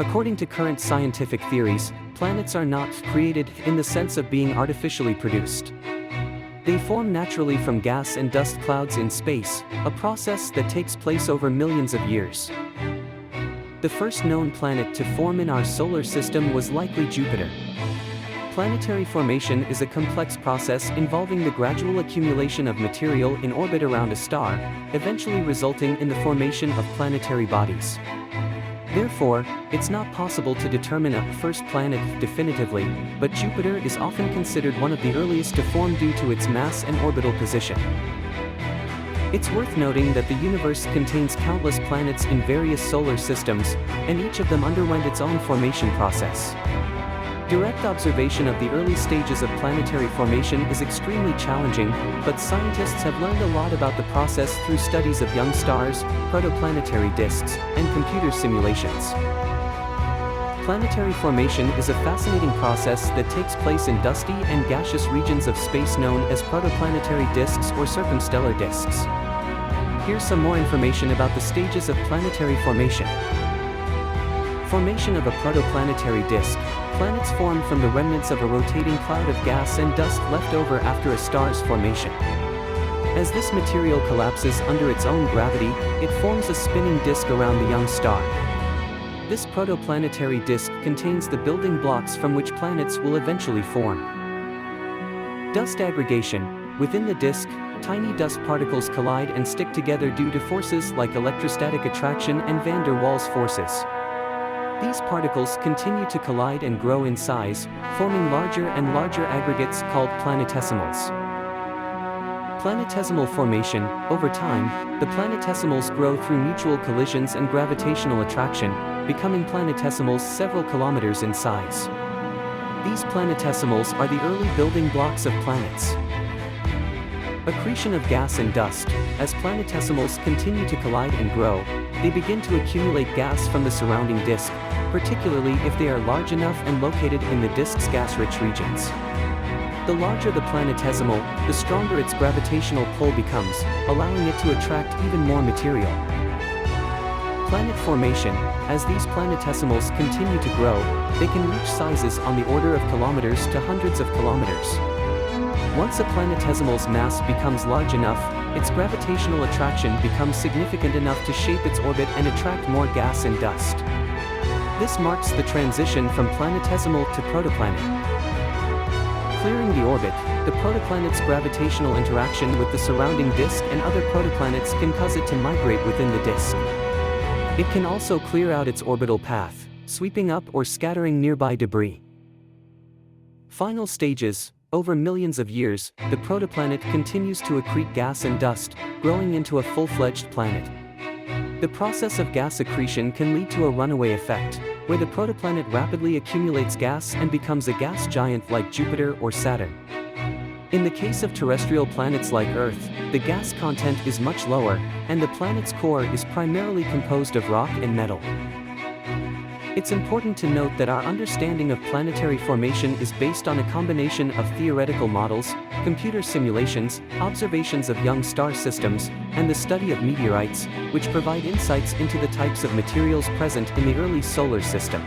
According to current scientific theories, planets are not created in the sense of being artificially produced. They form naturally from gas and dust clouds in space, a process that takes place over millions of years. The first known planet to form in our solar system was likely Jupiter. Planetary formation is a complex process involving the gradual accumulation of material in orbit around a star, eventually resulting in the formation of planetary bodies. Therefore, it's not possible to determine a first planet definitively, but Jupiter is often considered one of the earliest to form due to its mass and orbital position. It's worth noting that the universe contains countless planets in various solar systems, and each of them underwent its own formation process. Direct observation of the early stages of planetary formation is extremely challenging, but scientists have learned a lot about the process through studies of young stars, protoplanetary disks, and computer simulations. Planetary formation is a fascinating process that takes place in dusty and gaseous regions of space known as protoplanetary disks or circumstellar disks. Here's some more information about the stages of planetary formation. Formation of a protoplanetary disk. Planets form from the remnants of a rotating cloud of gas and dust left over after a star's formation. As this material collapses under its own gravity, it forms a spinning disk around the young star. This protoplanetary disk contains the building blocks from which planets will eventually form. Dust aggregation. Within the disk, tiny dust particles collide and stick together due to forces like electrostatic attraction and van der Waals forces. These particles continue to collide and grow in size, forming larger and larger aggregates called planetesimals. Planetesimal formation. Over time, the planetesimals grow through mutual collisions and gravitational attraction, becoming planetesimals several kilometers in size. These planetesimals are the early building blocks of planets. Accretion of gas and dust. As planetesimals continue to collide and grow, they begin to accumulate gas from the surrounding disk, particularly if they are large enough and located in the disk's gas-rich regions. The larger the planetesimal, the stronger its gravitational pull becomes, allowing it to attract even more material. Planet formation. As these planetesimals continue to grow, they can reach sizes on the order of kilometers to hundreds of kilometers. Once a planetesimal's mass becomes large enough, its gravitational attraction becomes significant enough to shape its orbit and attract more gas and dust. This marks the transition from planetesimal to protoplanet. Clearing the orbit, the protoplanet's gravitational interaction with the surrounding disk and other protoplanets can cause it to migrate within the disk. It can also clear out its orbital path, sweeping up or scattering nearby debris. Final stages. Over millions of years, the protoplanet continues to accrete gas and dust, growing into a full-fledged planet. The process of gas accretion can lead to a runaway effect, where the protoplanet rapidly accumulates gas and becomes a gas giant like Jupiter or Saturn. In the case of terrestrial planets like Earth, the gas content is much lower, and the planet's core is primarily composed of rock and metal. It's important to note that our understanding of planetary formation is based on a combination of theoretical models, computer simulations, observations of young star systems, and the study of meteorites, which provide insights into the types of materials present in the early solar system.